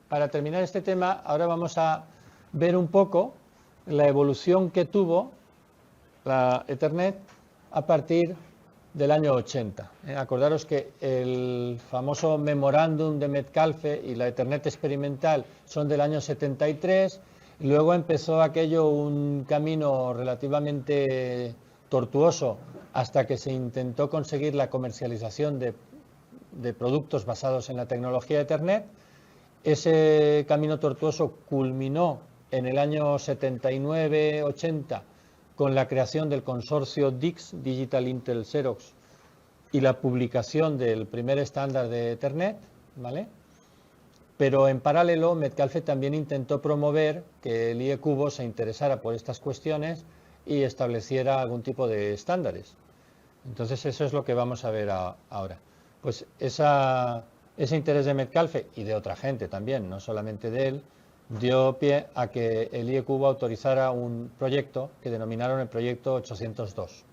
para terminar este tema, ahora vamos a ver un poco la evolución que tuvo la Ethernet a partir del año 80. Acordaros que el famoso memorándum de Metcalfe y la Ethernet experimental son del año 73, y luego empezó aquello un camino relativamente tortuoso hasta que se intentó conseguir la comercialización de productos basados en la tecnología Ethernet. Ese camino tortuoso culminó en el año 79-80 con la creación del consorcio DIX, Digital Intel Xerox, y la publicación del primer estándar de Ethernet, ¿vale? Pero en paralelo, Metcalfe también intentó promover que el IEcubo se interesara por estas cuestiones y estableciera algún tipo de estándares. Entonces eso es lo que vamos a ver ahora. Pues ese interés de Metcalfe y de otra gente también, no solamente de él, dio pie a que el IEcubo autorizara un proyecto que denominaron el proyecto 802.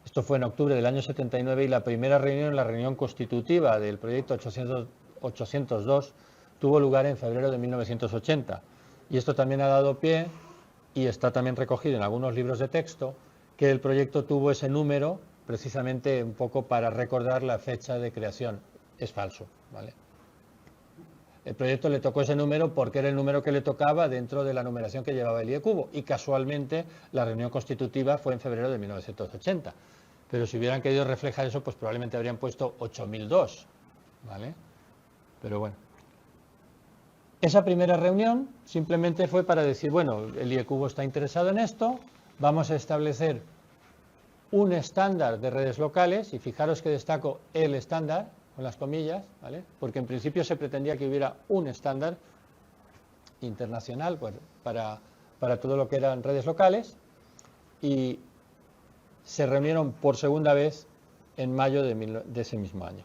Esto fue en octubre del año 79 y la primera reunión, la reunión constitutiva del proyecto 802, tuvo lugar en febrero de 1980. Y esto también ha dado pie, y está también recogido en algunos libros de texto, que el proyecto tuvo ese número precisamente un poco para recordar la fecha de creación. Es falso, ¿vale? El proyecto le tocó ese número porque era el número que le tocaba dentro de la numeración que llevaba el IEcubo, y casualmente la reunión constitutiva fue en febrero de 1980. Pero si hubieran querido reflejar eso, pues probablemente habrían puesto 8002, ¿vale? Pero bueno. Esa primera reunión simplemente fue para decir, bueno, el IEcubo está interesado en esto, vamos a establecer un estándar de redes locales, y fijaros que destaco el estándar, con las comillas, ¿vale? Porque en principio se pretendía que hubiera un estándar internacional para todo lo que eran redes locales, y se reunieron por segunda vez en mayo de ese mismo año.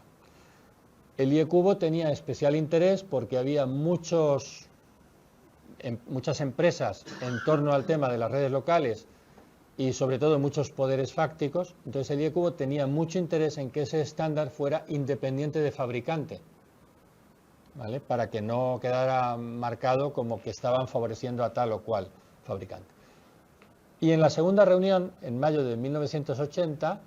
El IEcubo tenía especial interés porque había muchas empresas en torno al tema de las redes locales y sobre todo muchos poderes fácticos. Entonces el IEcubo tenía mucho interés en que ese estándar fuera independiente de fabricante, ¿vale? Para que no quedara marcado como que estaban favoreciendo a tal o cual fabricante. Y en la segunda reunión, en mayo de 1980,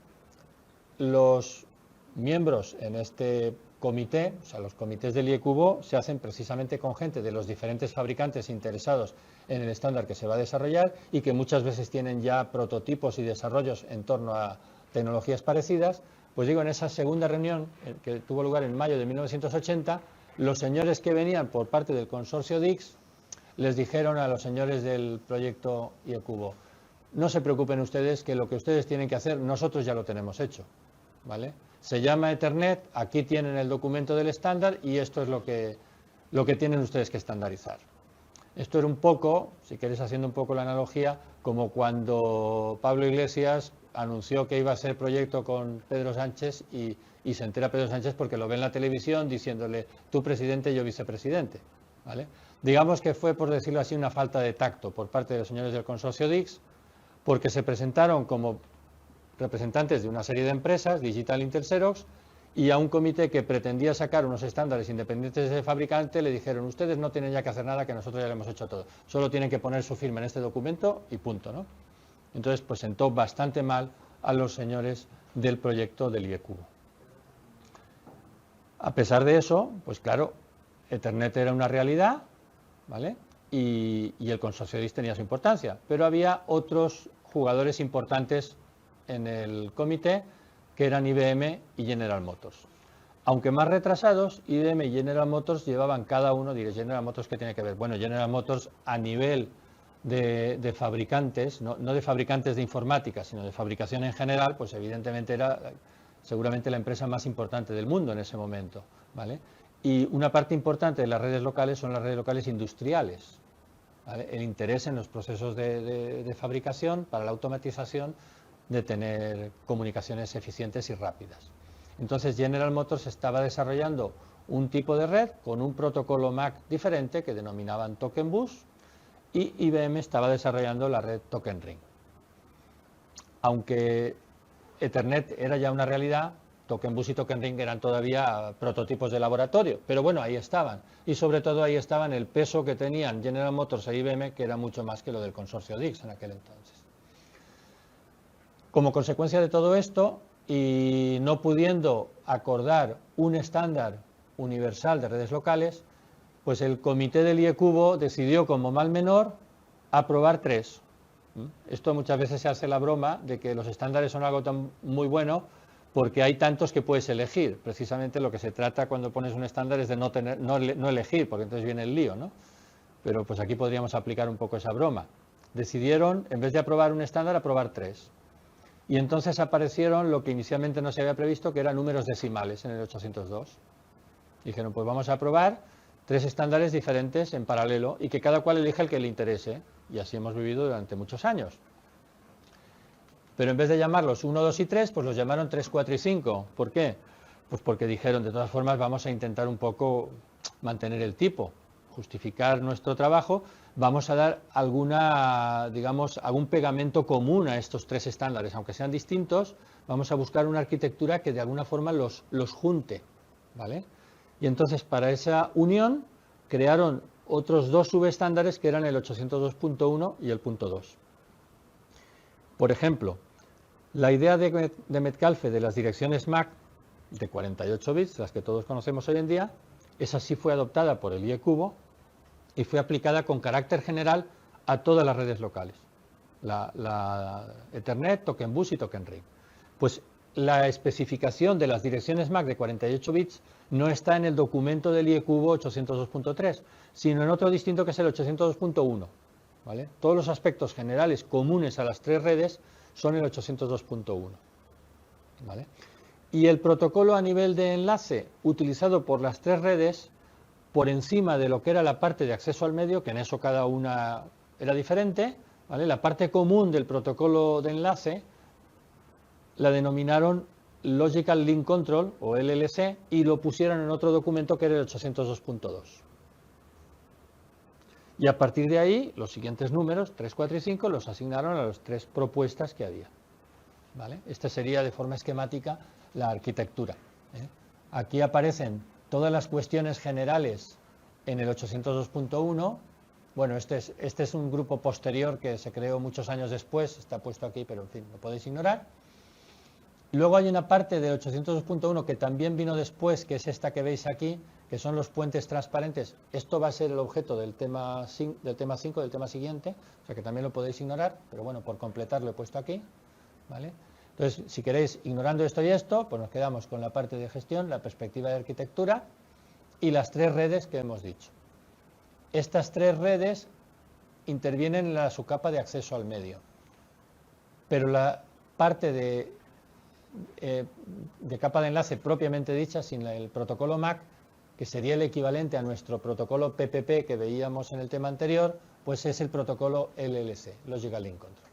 los miembros en este comité, o sea, los comités del IEcubo, se hacen precisamente con gente de los diferentes fabricantes interesados en el estándar que se va a desarrollar y que muchas veces tienen ya prototipos y desarrollos en torno a tecnologías parecidas. Pues digo, en esa segunda reunión que tuvo lugar en mayo de 1980, los señores que venían por parte del consorcio DIX les dijeron a los señores del proyecto IEcubo: no se preocupen ustedes, que lo que ustedes tienen que hacer nosotros ya lo tenemos hecho, ¿vale? Se llama Ethernet, aquí tienen el documento del estándar y esto es lo que tienen ustedes que estandarizar. Esto era un poco, si queréis haciendo un poco la analogía, como cuando Pablo Iglesias anunció que iba a hacer proyecto con Pedro Sánchez y se entera Pedro Sánchez porque lo ve en la televisión diciéndole: tú presidente, yo vicepresidente, ¿vale? Digamos que fue, por decirlo así, una falta de tacto por parte de los señores del consorcio DIX, porque se presentaron como representantes de una serie de empresas, Digital Intel Xerox, y a un comité que pretendía sacar unos estándares independientes del fabricante le dijeron: ustedes no tienen ya que hacer nada, que nosotros ya lo hemos hecho todo, solo tienen que poner su firma en este documento y punto, ¿no? Entonces, pues sentó bastante mal a los señores del proyecto del IEcubo. A pesar de eso, pues claro, Ethernet era una realidad, ¿vale? Y el consorcio DIX tenía su importancia, pero había otros jugadores importantes en el comité, que eran IBM y General Motors. Aunque más retrasados, IBM y General Motors llevaban cada uno, diréis, General Motors, ¿qué tiene que ver? Bueno, General Motors a nivel de fabricantes, no de fabricantes de informática, sino de fabricación en general, pues evidentemente era seguramente la empresa más importante del mundo en ese momento, ¿vale? Y una parte importante de las redes locales son las redes locales industriales, ¿vale? El interés en los procesos de fabricación para la automatización, de tener comunicaciones eficientes y rápidas. Entonces General Motors estaba desarrollando un tipo de red con un protocolo MAC diferente que denominaban Token Bus, y IBM estaba desarrollando la red Token Ring. Aunque Ethernet era ya una realidad, Token Bus y Token Ring eran todavía prototipos de laboratorio, pero bueno, ahí estaban. Y sobre todo ahí estaban el peso que tenían General Motors e IBM, que era mucho más que lo del consorcio DICS en aquel entonces. Como consecuencia de todo esto, y no pudiendo acordar un estándar universal de redes locales, pues el comité del IECubo decidió como mal menor aprobar 3. Esto muchas veces se hace la broma de que los estándares son algo tan muy bueno porque hay tantos que puedes elegir. Precisamente lo que se trata cuando pones un estándar es de no elegir, porque entonces viene el lío, ¿no? Pero pues aquí podríamos aplicar un poco esa broma. Decidieron, en vez de aprobar un estándar, aprobar 3. Y entonces aparecieron lo que inicialmente no se había previsto, que eran números decimales en el 802. Dijeron, pues vamos a aprobar 3 estándares diferentes en paralelo y que cada cual elija el que le interese. Y así hemos vivido durante muchos años. Pero en vez de llamarlos 1, 2 y 3, pues los llamaron 3, 4 y 5. ¿Por qué? Pues porque dijeron, de todas formas, vamos a intentar un poco mantener el tipo, justificar nuestro trabajo, vamos a dar alguna, digamos, algún pegamento común a estos 3 estándares, aunque sean distintos, vamos a buscar una arquitectura que de alguna forma los junte, ¿vale? Y entonces para esa unión crearon otros 2 subestándares que eran el 802.1 y el .2. Por ejemplo, la idea de Metcalfe de las direcciones MAC de 48 bits, las que todos conocemos hoy en día, esa sí fue adoptada por el IECubo y fue aplicada con carácter general a todas las redes locales, la Ethernet, Token Bus y Token Ring. Pues la especificación de las direcciones MAC de 48 bits no está en el documento del IECubo 802.3, sino en otro distinto que es el 802.1. ¿Vale? Todos los aspectos generales comunes a las 3 redes son el 802.1. ¿Vale? Y el protocolo a nivel de enlace utilizado por las 3 redes, por encima de lo que era la parte de acceso al medio, que en eso cada una era diferente, ¿vale? La parte común del protocolo de enlace la denominaron Logical Link Control, o LLC, y lo pusieron en otro documento que era el 802.2. Y a partir de ahí, los siguientes números, 3, 4 y 5, los asignaron a las 3 propuestas que había. ¿Vale? Esta sería de forma esquemática la arquitectura. Aquí aparecen todas las cuestiones generales en el 802.1. Bueno, este es un grupo posterior que se creó muchos años después, está puesto aquí, pero en fin, lo podéis ignorar. Luego hay una parte de 802.1 que también vino después, que es esta que veis aquí, que son los puentes transparentes. Esto va a ser el objeto del tema 5, del tema siguiente, o sea que también lo podéis ignorar, pero bueno, por completar lo he puesto aquí, ¿vale? Entonces, si queréis, ignorando esto y esto, pues nos quedamos con la parte de gestión, la perspectiva de arquitectura y las 3 redes que hemos dicho. Estas 3 redes intervienen en la subcapa de acceso al medio, pero la parte de capa de enlace propiamente dicha, sin el protocolo MAC, que sería el equivalente a nuestro protocolo PPP que veíamos en el tema anterior, pues es el protocolo LLC, Logical Link Control,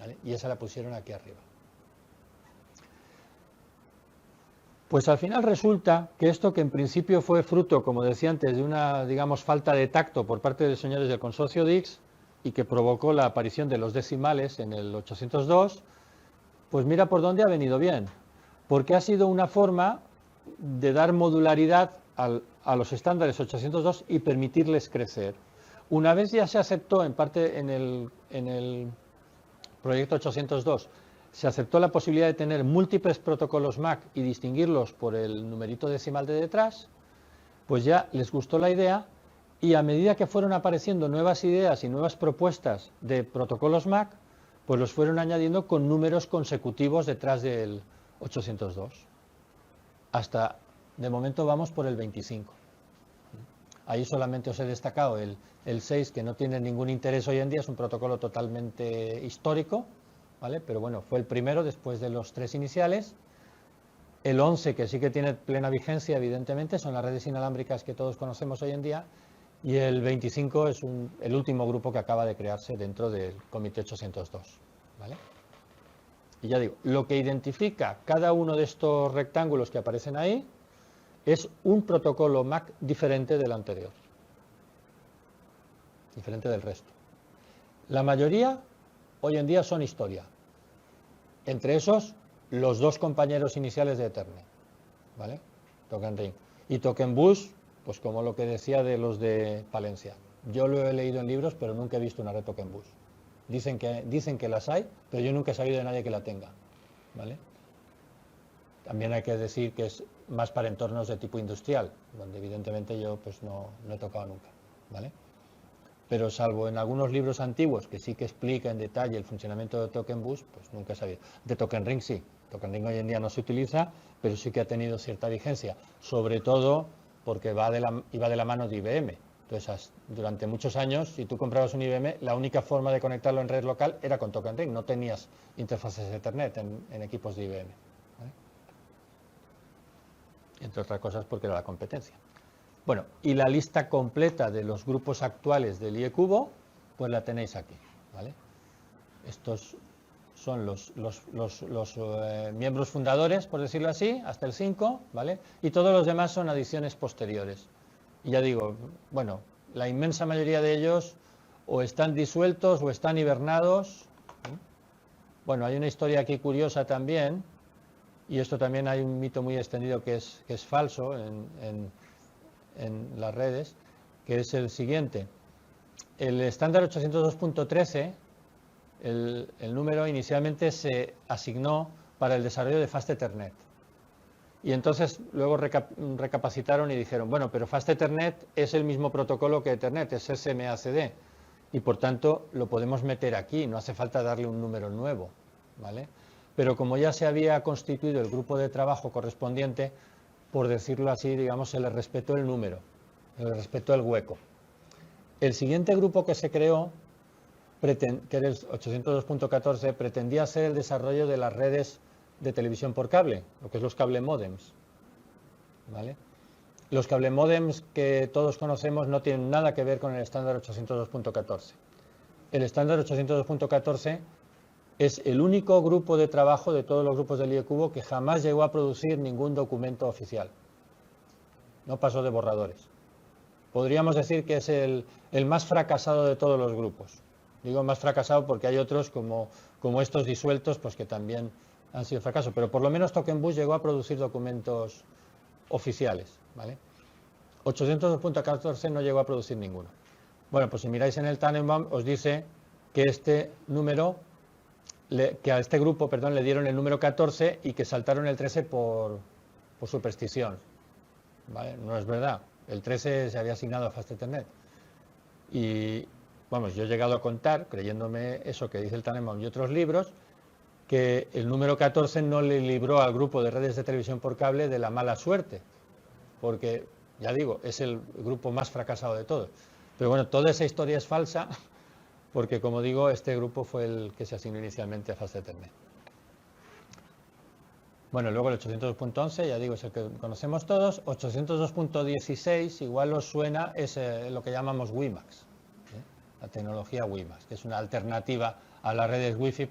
¿vale? Y esa la pusieron aquí arriba. Pues al final resulta que esto, que en principio fue fruto, como decía antes, de una, digamos, falta de tacto por parte de los señores del consorcio DICS y que provocó la aparición de los decimales en el 802, pues mira por dónde ha venido bien, porque ha sido una forma de dar modularidad a los estándares 802 y permitirles crecer. Una vez ya se aceptó en parte en el proyecto 802, se aceptó la posibilidad de tener múltiples protocolos MAC y distinguirlos por el numerito decimal de detrás, pues ya les gustó la idea, y a medida que fueron apareciendo nuevas ideas y nuevas propuestas de protocolos MAC, pues los fueron añadiendo con números consecutivos detrás del 802. Hasta, de momento, vamos por el 25. Ahí solamente os he destacado el 6, que no tiene ningún interés hoy en día, es un protocolo totalmente histórico, ¿vale? Pero bueno, fue el primero después de los 3 iniciales. El 11, que sí que tiene plena vigencia, evidentemente, son las redes inalámbricas que todos conocemos hoy en día. Y el 25 es el último grupo que acaba de crearse dentro del Comité 802, ¿vale? Y ya digo, lo que identifica cada uno de estos rectángulos que aparecen ahí es un protocolo MAC diferente del anterior, diferente del resto. La mayoría hoy en día son historia. Entre esos, los dos compañeros iniciales de Ethernet, ¿vale? Token Ring. Y Token Bus, pues como lo que decía de los de Palencia. Yo lo he leído en libros, pero nunca he visto una red Token Bus. Dicen que las hay, pero yo nunca he sabido de nadie que la tenga, ¿vale? También hay que decir que es más para entornos de tipo industrial, donde evidentemente yo pues no he tocado nunca, ¿vale? Pero salvo en algunos libros antiguos que sí que explica en detalle el funcionamiento de Token Bus, pues nunca he sabido. De Token Ring sí, Token Ring hoy en día no se utiliza, pero sí que ha tenido cierta vigencia, sobre todo porque iba de la mano de IBM. Entonces, durante muchos años, si tú comprabas un IBM, la única forma de conectarlo en red local era con Token Ring, no tenías interfaces de Ethernet en equipos de IBM, ¿vale? Entre otras cosas porque era la competencia. Bueno, y la lista completa de los grupos actuales del IEcubo, pues la tenéis aquí, ¿vale? Estos son los miembros fundadores, por decirlo así, hasta el 5, ¿vale? Y todos los demás son adiciones posteriores. Y ya digo, bueno, la inmensa mayoría de ellos o están disueltos o están hibernados. Bueno, hay una historia aquí curiosa también, y esto también hay un mito muy extendido que es falso en las redes, que es el siguiente. El estándar 802.13, el número inicialmente se asignó para el desarrollo de Fast Ethernet. Y entonces luego recapacitaron y dijeron, bueno, pero Fast Ethernet es el mismo protocolo que Ethernet, es SMACD, y por tanto lo podemos meter aquí, no hace falta darle un número nuevo, ¿vale? Pero como ya se había constituido el grupo de trabajo correspondiente, por decirlo así, digamos, se le respetó el número, se le respetó el hueco. El siguiente grupo que se creó, que era el 802.14, pretendía ser el desarrollo de las redes de televisión por cable, lo que es los cable modems, ¿vale? Los cable modems que todos conocemos no tienen nada que ver con el estándar 802.14. El estándar 802.14 es el único grupo de trabajo de todos los grupos del IEcubo que jamás llegó a producir ningún documento oficial. No pasó de borradores. Podríamos decir que es el más fracasado de todos los grupos. Digo más fracasado porque hay otros como estos disueltos, pues que también han sido fracaso. Pero por lo menos Token Bus llegó a producir documentos oficiales, ¿vale? 802.14 no llegó a producir ninguno. Bueno, pues si miráis en el Tannenbaum os dice que este número, que a este grupo, perdón, le dieron el número 14 y que saltaron el 13 por superstición, ¿vale? No es verdad. El 13 se había asignado a Fast Ethernet. Y, vamos, yo he llegado a contar, creyéndome eso que dice el Tannenbaum y otros libros, que el número 14 no le libró al grupo de redes de televisión por cable de la mala suerte, porque, ya digo, es el grupo más fracasado de todos. Pero bueno, toda esa historia es falsa, porque como digo, este grupo fue el que se asignó inicialmente a Fast Ethernet. Bueno, luego el 802.11, ya digo, es el que conocemos todos. 802.16, igual os suena, es lo que llamamos WiMAX, ¿sí? La tecnología WiMAX, que es una alternativa a las redes Wi-Fi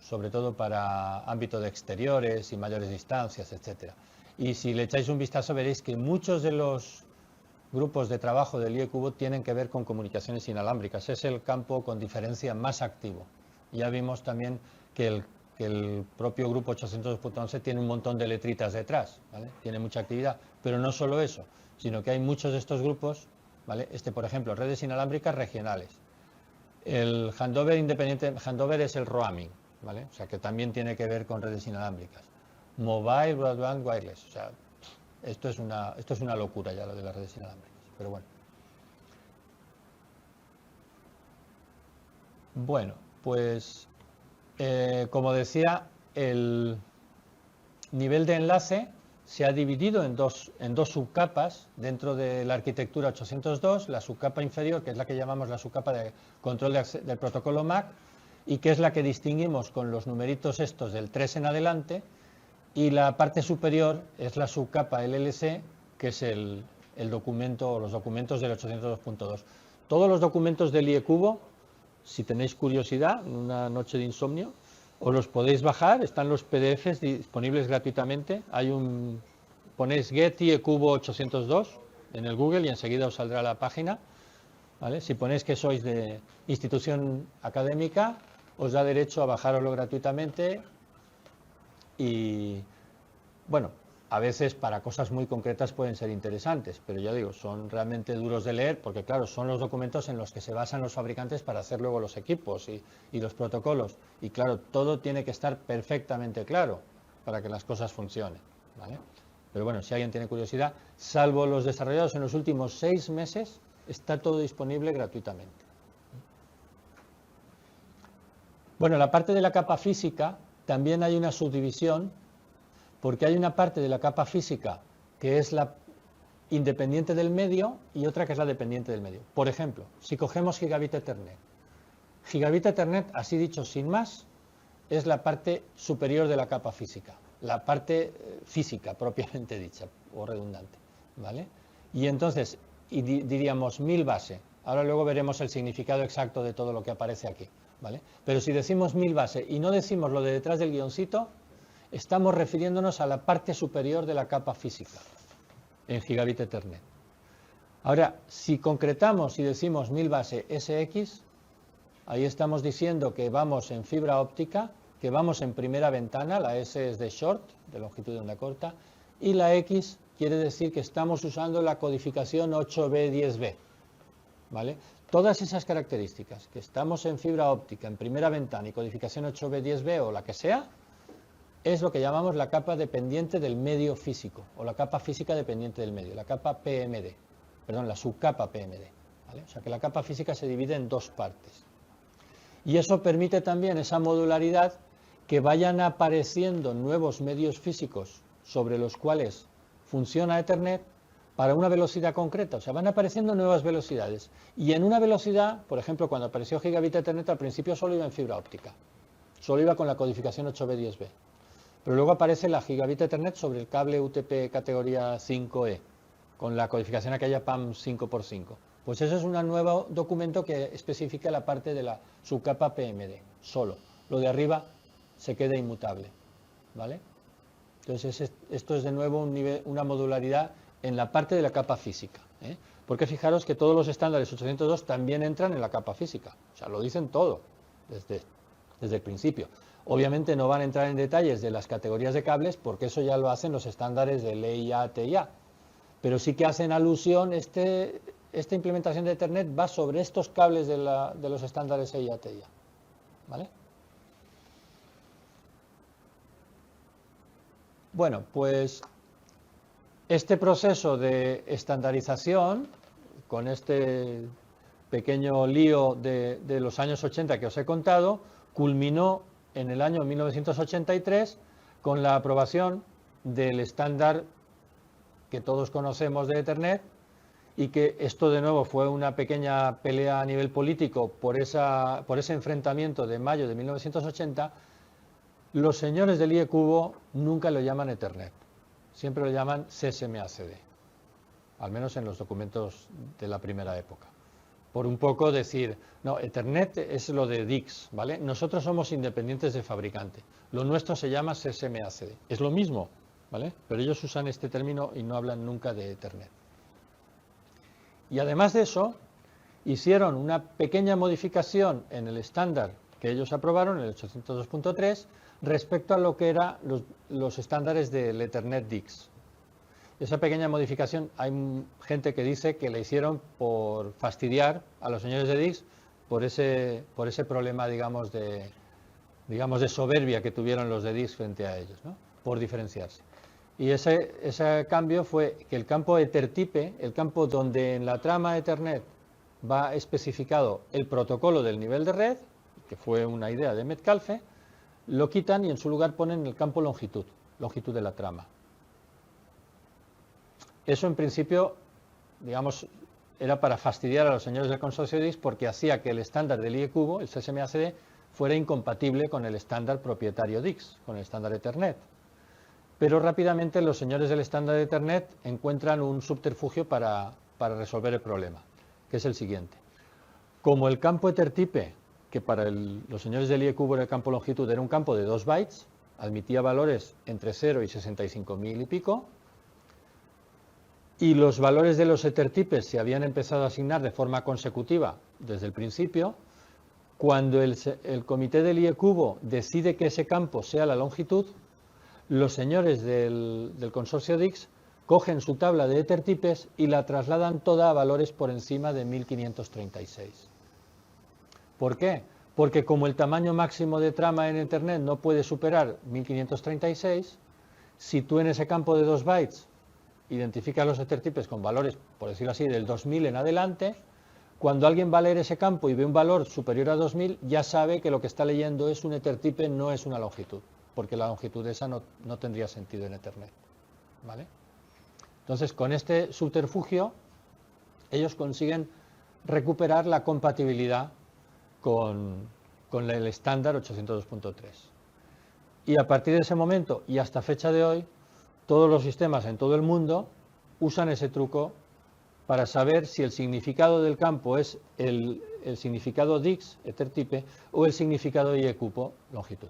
sobre todo para ámbito de exteriores y mayores distancias, etcétera. Y si le echáis un vistazo veréis que muchos de los grupos de trabajo del IEcubo tienen que ver con comunicaciones inalámbricas. Es el campo con diferencia más activo. Ya vimos también que el propio grupo 802.11 tiene un montón de letritas detrás, ¿vale? Tiene mucha actividad, pero no solo eso, sino que hay muchos de estos grupos, ¿vale? Por ejemplo, redes inalámbricas regionales. El handover independiente, handover es el roaming, ¿vale? O sea, que también tiene que ver con redes inalámbricas. Mobile, broadband, wireless. O sea, esto es una locura ya lo de las redes inalámbricas, pero bueno. Bueno, pues como decía, el nivel de enlace se ha dividido en dos subcapas dentro de la arquitectura 802, la subcapa inferior, que es la que llamamos la subcapa de control del protocolo MAC, y que es la que distinguimos con los numeritos estos del 3 en adelante, y la parte superior es la subcapa LLC, que es el documento o los documentos del 802.2. Todos los documentos del IEcubo, si tenéis curiosidad, en una noche de insomnio, os los podéis bajar, están los PDFs disponibles gratuitamente. Ponéis Get IEcubo 802 en el Google y enseguida os saldrá la página, ¿vale? Si ponéis que sois de institución académica, os da derecho a bajároslo gratuitamente y, bueno, a veces para cosas muy concretas pueden ser interesantes, pero ya digo, son realmente duros de leer porque, claro, son los documentos en los que se basan los fabricantes para hacer luego los equipos y los protocolos. Y, claro, todo tiene que estar perfectamente claro para que las cosas funcionen, ¿vale? Pero bueno, si alguien tiene curiosidad, salvo los desarrollados en los últimos 6 meses, está todo disponible gratuitamente. Bueno, la parte de la capa física también hay una subdivisión, porque hay una parte de la capa física que es la independiente del medio y otra que es la dependiente del medio. Por ejemplo, si cogemos Gigabit Ethernet. Gigabit Ethernet, así dicho sin más, es la parte superior de la capa física, la parte física propiamente dicha o redundante, ¿vale? Y entonces diríamos 1000 base. Ahora luego veremos el significado exacto de todo lo que aparece aquí, ¿vale? Pero si decimos 1000 base y no decimos lo de detrás del guioncito, estamos refiriéndonos a la parte superior de la capa física en Gigabit Ethernet. Ahora, si concretamos y decimos 1000 base SX, ahí estamos diciendo que vamos en fibra óptica, que vamos en primera ventana, la S es de short, de longitud de onda corta, y la X quiere decir que estamos usando la codificación 8B10B, ¿vale? Todas esas características, que estamos en fibra óptica, en primera ventana y codificación 8B10B o la que sea, es lo que llamamos la capa dependiente del medio físico, o la capa física dependiente del medio, la capa PMD, perdón, la subcapa PMD, ¿vale? O sea que la capa física se divide en 2 partes. Y eso permite también esa modularidad, que vayan apareciendo nuevos medios físicos sobre los cuales funciona Ethernet para una velocidad concreta. O sea, van apareciendo nuevas velocidades. Y en una velocidad, por ejemplo, cuando apareció Gigabit Ethernet, al principio solo iba en fibra óptica, solo iba con la codificación 8B10B. Pero luego aparece la Gigabit Ethernet sobre el cable UTP categoría 5E, con la codificación aquella PAM 5x5. Pues eso es un nuevo documento que especifica la parte de la subcapa PMD, solo. Lo de arriba se queda inmutable, ¿vale? Entonces esto es de nuevo una modularidad en la parte de la capa física, ¿eh? Porque fijaros que todos los estándares 802 también entran en la capa física, o sea, lo dicen todo desde el principio. Obviamente no van a entrar en detalles de las categorías de cables porque eso ya lo hacen los estándares de LEIA, TIA, pero sí que hacen alusión, esta implementación de Ethernet va sobre estos cables de los estándares EIA, TIA, ¿vale? Bueno, pues este proceso de estandarización, con este pequeño lío de los años 80 que os he contado, culminó en el año 1983 con la aprobación del estándar que todos conocemos de Ethernet, y que esto de nuevo fue una pequeña pelea a nivel político por ese enfrentamiento de mayo de 1980. Los señores del IEcubo nunca lo llaman Ethernet, siempre lo llaman CSMACD, al menos en los documentos de la primera época. Por un poco decir, no, Ethernet es lo de DICS, ¿vale? Nosotros somos independientes de fabricante, lo nuestro se llama CSMACD, es lo mismo, ¿vale? Pero ellos usan este término y no hablan nunca de Ethernet. Y además de eso, hicieron una pequeña modificación en el estándar que ellos aprobaron, el 802.3, respecto a lo que eran los estándares del Ethernet DICS. Esa pequeña modificación, hay gente que dice que la hicieron por fastidiar a los señores de DICS por ese problema, digamos de soberbia que tuvieron los de DICS frente a ellos, ¿no? Por diferenciarse. Y ese cambio fue que el campo Ethertype, el campo donde en la trama Ethernet va especificado el protocolo del nivel de red, que fue una idea de Metcalfe, lo quitan y en su lugar ponen el campo longitud de la trama. Eso en principio, digamos, era para fastidiar a los señores del consorcio DICS porque hacía que el estándar del IEcubo, el CSMACD, fuera incompatible con el estándar propietario DICS, con el estándar Ethernet. Pero rápidamente los señores del estándar de Ethernet encuentran un subterfugio para resolver el problema, que es el siguiente. Como el campo Ethertype, que para los señores del IEcubo en el campo longitud era un campo de 2 bytes, admitía valores entre 0 y 65.000 y pico, y los valores de los Ethertypes se habían empezado a asignar de forma consecutiva desde el principio, cuando el comité del IEcubo decide que ese campo sea la longitud, los señores del consorcio DICS cogen su tabla de ethertipes y la trasladan toda a valores por encima de 1536. ¿Por qué? Porque como el tamaño máximo de trama en Ethernet no puede superar 1536, si tú en ese campo de 2 bytes identificas los ethertipes con valores, por decirlo así, del 2000 en adelante, cuando alguien va a leer ese campo y ve un valor superior a 2000, ya sabe que lo que está leyendo es un ethertipe, no es una longitud, porque la longitud esa no tendría sentido en Ethernet. ¿Vale? Entonces, con este subterfugio, ellos consiguen recuperar la compatibilidad con el estándar 802.3. Y a partir de ese momento y hasta fecha de hoy, todos los sistemas en todo el mundo usan ese truco para saber si el significado del campo es el significado DICS, ethertipe, o el significado IEcupo, longitud.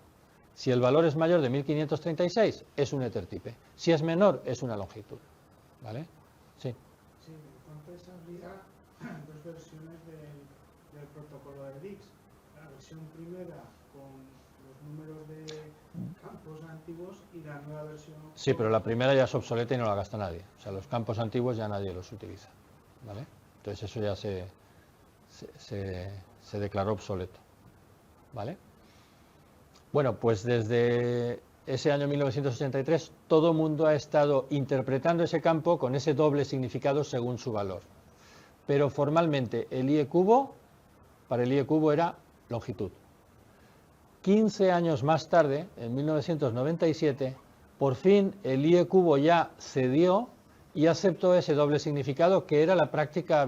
Si el valor es mayor de 1536, es un ethertipe. Si es menor, es una longitud. ¿Vale? Sí. Sí, entonces habría dos versiones del protocolo de DICS. La versión primera con los números de campos antiguos y la nueva versión... Sí, pero la primera ya es obsoleta y no la gasta nadie. O sea, los campos antiguos ya nadie los utiliza. ¿Vale? Entonces eso ya se declaró obsoleto. ¿Vale? Bueno, pues desde ese año 1983 todo el mundo ha estado interpretando ese campo con ese doble significado según su valor. Pero formalmente el IEcubo, para el IEcubo era longitud. 15 años más tarde, en 1997, por fin el IEcubo ya cedió y aceptó ese doble significado que era la práctica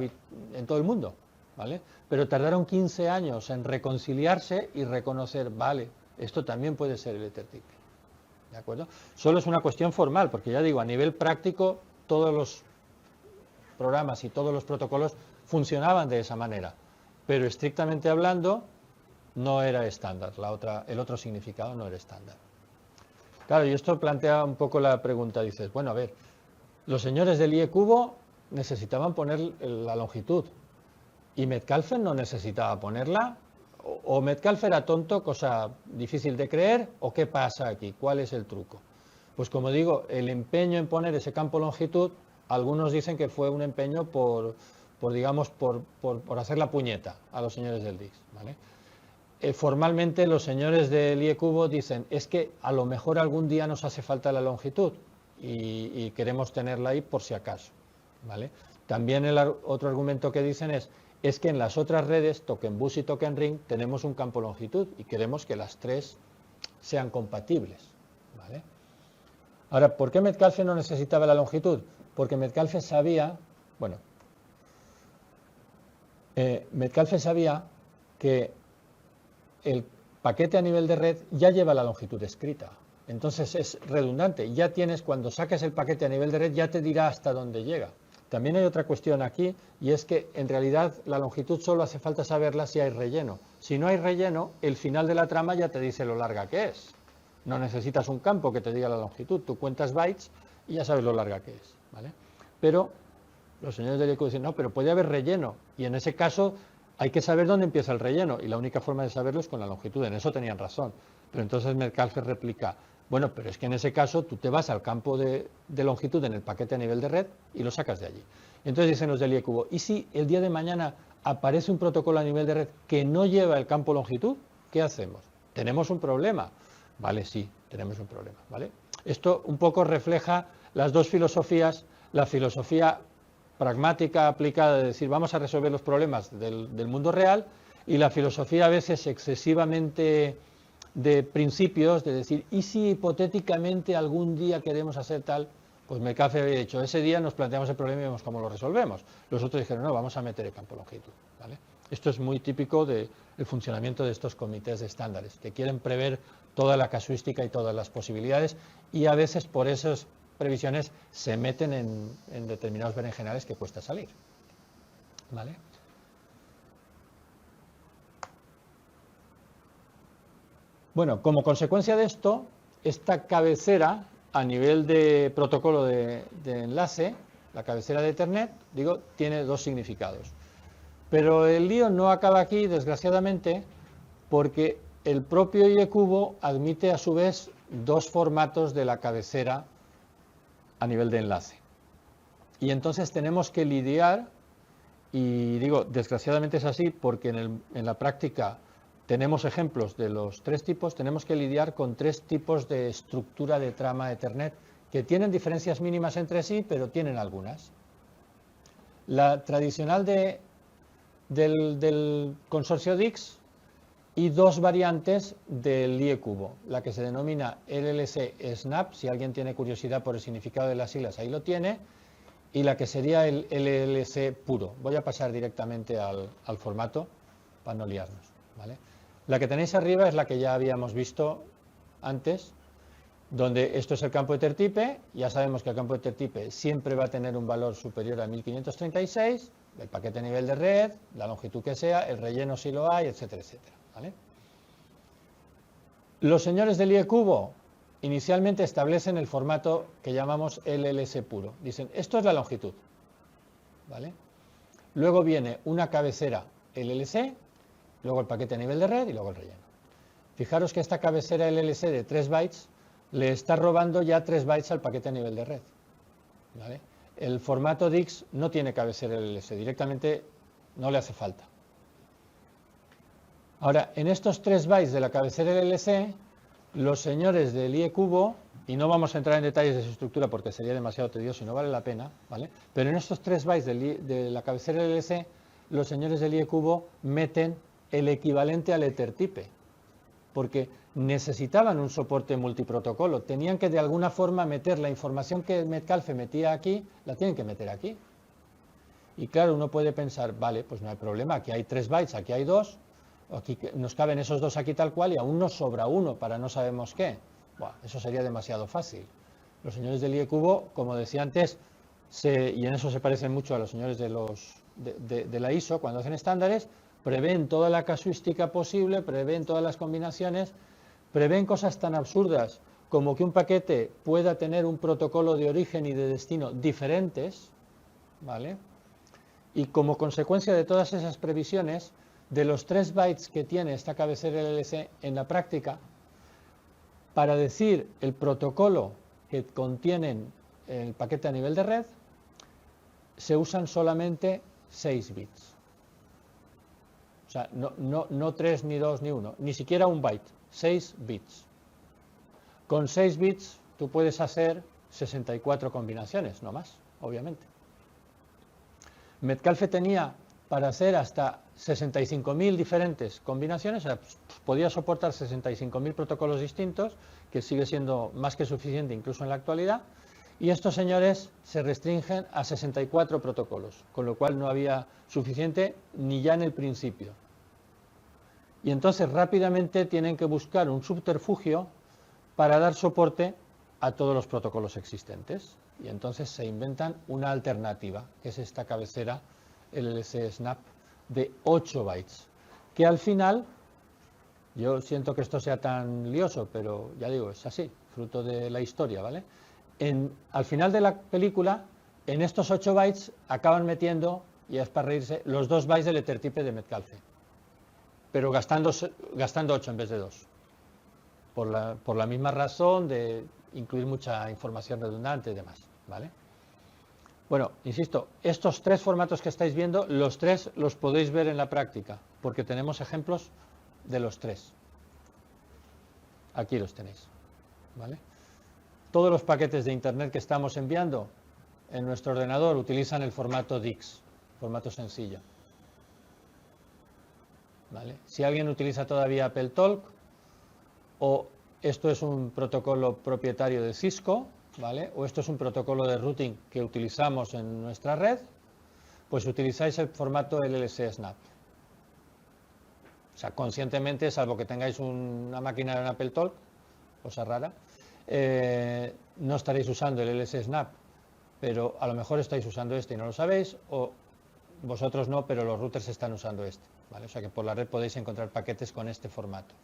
en todo el mundo, ¿vale? Pero tardaron 15 años en reconciliarse y reconocer, vale, esto también puede ser el ethertipe, ¿de acuerdo? Solo es una cuestión formal, porque ya digo, a nivel práctico todos los programas y todos los protocolos funcionaban de esa manera, pero estrictamente hablando no era estándar, el otro significado no era estándar. Claro, y esto plantea un poco la pregunta, dices, bueno, a ver, los señores del IEcubo necesitaban poner la longitud y Metcalfe no necesitaba ponerla, o Metcalfe era tonto, cosa difícil de creer, o qué pasa aquí, cuál es el truco. Pues como digo, el empeño en poner ese campo longitud, algunos dicen que fue un empeño por hacer la puñeta a los señores del DICS, ¿vale? Formalmente los señores del IEcubo dicen, es que a lo mejor algún día nos hace falta la longitud y queremos tenerla ahí por si acaso, ¿vale? También el otro argumento que dicen es que en las otras redes, Token Bus y Token Ring, tenemos un campo longitud y queremos que las tres sean compatibles, ¿vale? Ahora, ¿por qué Metcalfe no necesitaba la longitud? Porque Metcalfe sabía, Metcalfe sabía que el paquete a nivel de red ya lleva la longitud escrita. Entonces es redundante. Ya tienes, cuando saques el paquete a nivel de red, ya te dirá hasta dónde llega. También hay otra cuestión aquí, y es que en realidad la longitud solo hace falta saberla si hay relleno. Si no hay relleno, el final de la trama ya te dice lo larga que es. No necesitas un campo que te diga la longitud. Tú cuentas bytes y ya sabes lo larga que es, ¿vale? Pero los señores del IEcubo dicen, no, pero puede haber relleno. Y en ese caso hay que saber dónde empieza el relleno. Y la única forma de saberlo es con la longitud. En eso tenían razón. Pero entonces Metcalfe replica, bueno, pero es que en ese caso tú te vas al campo de longitud en el paquete a nivel de red y lo sacas de allí. Entonces dicen los del IEcubo, ¿y si el día de mañana aparece un protocolo a nivel de red que no lleva el campo longitud? ¿Qué hacemos? ¿Tenemos un problema? Vale, sí, tenemos un problema, ¿vale? Esto un poco refleja las dos filosofías, la filosofía pragmática aplicada de decir vamos a resolver los problemas del mundo real y la filosofía a veces excesivamente de principios, de decir, ¿y si hipotéticamente algún día queremos hacer tal? Pues Metcalfe había dicho, ese día nos planteamos el problema y vemos cómo lo resolvemos. Los otros dijeron, no, vamos a meter el campo longitud, ¿vale? Esto es muy típico del funcionamiento de estos comités de estándares, que quieren prever toda la casuística y todas las posibilidades y a veces por esas previsiones se meten en determinados berenjenales que cuesta salir, ¿vale? Bueno, como consecuencia de esto, esta cabecera a nivel de protocolo de enlace, la cabecera de Ethernet, digo, tiene dos significados. Pero el lío no acaba aquí, desgraciadamente, porque el propio IEcubo admite a su vez dos formatos de la cabecera a nivel de enlace. Y entonces tenemos que lidiar, y digo, desgraciadamente es así porque en la práctica tenemos ejemplos de los tres tipos, tenemos que lidiar con tres tipos de estructura de trama Ethernet que tienen diferencias mínimas entre sí, pero tienen algunas. La tradicional del consorcio DICS y dos variantes del IE cubo, la que se denomina LLC SNAP, si alguien tiene curiosidad por el significado de las siglas, ahí lo tiene, y la que sería el LLC puro. Voy a pasar directamente al formato para no liarnos, ¿vale? La que tenéis arriba es la que ya habíamos visto antes, donde esto es el campo Ethertype. Ya sabemos que el campo Ethertype siempre va a tener un valor superior a 1536, el paquete a nivel de red, la longitud que sea, el relleno si lo hay, etcétera, etcétera, ¿vale? Los señores del IE cubo inicialmente establecen el formato que llamamos LLC puro. Dicen, esto es la longitud, ¿vale? Luego viene una cabecera LLC, luego el paquete a nivel de red y luego el relleno. Fijaros que esta cabecera LLC de 3 bytes le está robando ya 3 bytes al paquete a nivel de red, ¿vale? El formato DICS no tiene cabecera LLC, directamente no le hace falta. Ahora, en estos 3 bytes de la cabecera LLC, los señores del IE cubo, y no vamos a entrar en detalles de su estructura porque sería demasiado tedioso y no vale la pena, ¿vale? Pero en estos 3 bytes de la cabecera LLC, los señores del IE cubo meten el equivalente al Ethertype, porque necesitaban un soporte multiprotocolo, tenían que de alguna forma meter la información que Metcalfe metía aquí, la tienen que meter aquí. Y claro, uno puede pensar, vale, pues no hay problema, aquí hay 3 bytes, aquí hay 2, aquí nos caben esos 2 aquí tal cual y aún nos sobra uno para no sabemos qué. Buah, eso sería demasiado fácil. Los señores del IE cubo, como decía antes, y en eso se parecen mucho a los señores de la ISO cuando hacen estándares, prevén toda la casuística posible, prevén todas las combinaciones, prevén cosas tan absurdas como que un paquete pueda tener un protocolo de origen y de destino diferentes, ¿vale? Y como consecuencia de todas esas previsiones, de los 3 bytes que tiene esta cabecera LLC en la práctica, para decir el protocolo que contienen el paquete a nivel de red, se usan solamente 6 bits. O sea, no 3, ni 2, ni 1, ni siquiera un byte, 6 bits. Con 6 bits tú puedes hacer 64 combinaciones, no más, obviamente. Metcalfe tenía para hacer hasta 65.000 diferentes combinaciones, o sea, podía soportar 65.000 protocolos distintos, que sigue siendo más que suficiente incluso en la actualidad, y estos señores se restringen a 64 protocolos, con lo cual no había suficiente ni ya en el principio. Y entonces rápidamente tienen que buscar un subterfugio para dar soporte a todos los protocolos existentes. Y entonces se inventan una alternativa, que es esta cabecera LLC SNAP de 8 bytes, que al final, yo siento que esto sea tan lioso, pero ya digo, es así, fruto de la historia, ¿vale? Al final de la película, en estos 8 bytes acaban metiendo, y es para reírse, los 2 bytes del Ethertype de Metcalfe, pero gastando 8 en vez de 2, por la misma razón de incluir mucha información redundante y demás, ¿vale? Bueno, insisto, estos 3 formatos que estáis viendo, los 3 los podéis ver en la práctica, porque tenemos ejemplos de los 3. Aquí los tenéis, ¿vale? Todos los paquetes de Internet que estamos enviando en nuestro ordenador utilizan el formato DICS, formato sencillo, ¿vale? Si alguien utiliza todavía AppleTalk, o esto es un protocolo propietario de Cisco, ¿vale? O esto es un protocolo de routing que utilizamos en nuestra red, pues utilizáis el formato LLC SNAP. O sea, conscientemente, salvo que tengáis una máquina en AppleTalk, cosa rara, no estaréis usando el LLC SNAP, pero a lo mejor estáis usando este y no lo sabéis, o vosotros no, pero los routers están usando este, ¿vale? O sea que por la red podéis encontrar paquetes con este formato.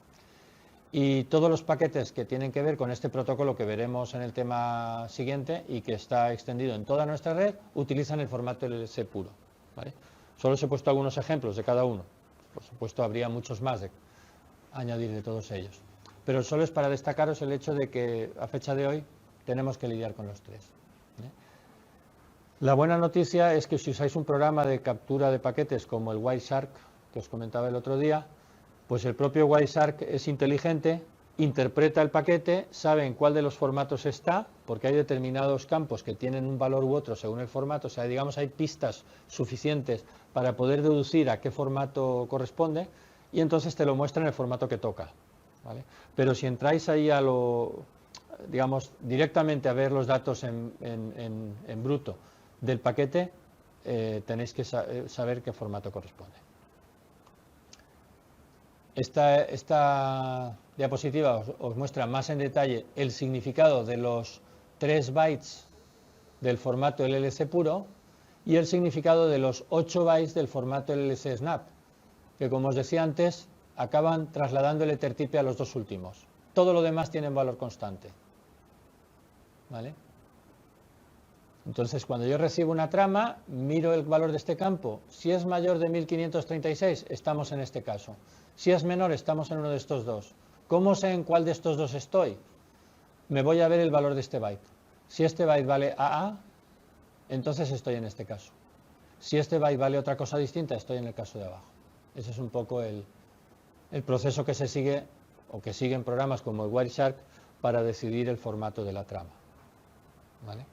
Y todos los paquetes que tienen que ver con este protocolo que veremos en el tema siguiente y que está extendido en toda nuestra red, utilizan el formato LLC puro, ¿vale? Solo os he puesto algunos ejemplos de cada uno. Por supuesto, habría muchos más de añadir de todos ellos. pero solo es para destacaros el hecho de que a fecha de hoy tenemos que lidiar con los tres. La buena noticia es que si usáis un programa de captura de paquetes como el Wireshark, que os comentaba el otro día, pues el propio Wireshark es inteligente, interpreta el paquete, sabe en cuál de los formatos está, porque hay determinados campos que tienen un valor u otro según el formato, o sea, digamos, hay pistas suficientes para poder deducir a qué formato corresponde, y entonces te lo muestra en el formato que toca, ¿vale? Pero si entráis ahí a digamos, directamente a ver los datos en bruto del paquete, tenéis que saber qué formato corresponde. Esta diapositiva os muestra más en detalle el significado de los 3 bytes del formato LLC puro y el significado de los 8 bytes del formato LLC Snap, que como os decía antes, acaban trasladando el ethertype a los dos últimos. Todo lo demás tiene valor constante, ¿vale? Entonces, cuando yo recibo una trama, miro el valor de este campo. Si es mayor de 1536, estamos en este caso. Si es menor, estamos en uno de estos dos. ¿Cómo sé en cuál de estos dos estoy? Me voy a ver el valor de este byte. Si este byte vale AA, entonces estoy en este caso. Si este byte vale otra cosa distinta, estoy en el caso de abajo. Ese es un poco el proceso que se sigue, o que siguen programas como el Wireshark, para decidir el formato de la trama, ¿vale?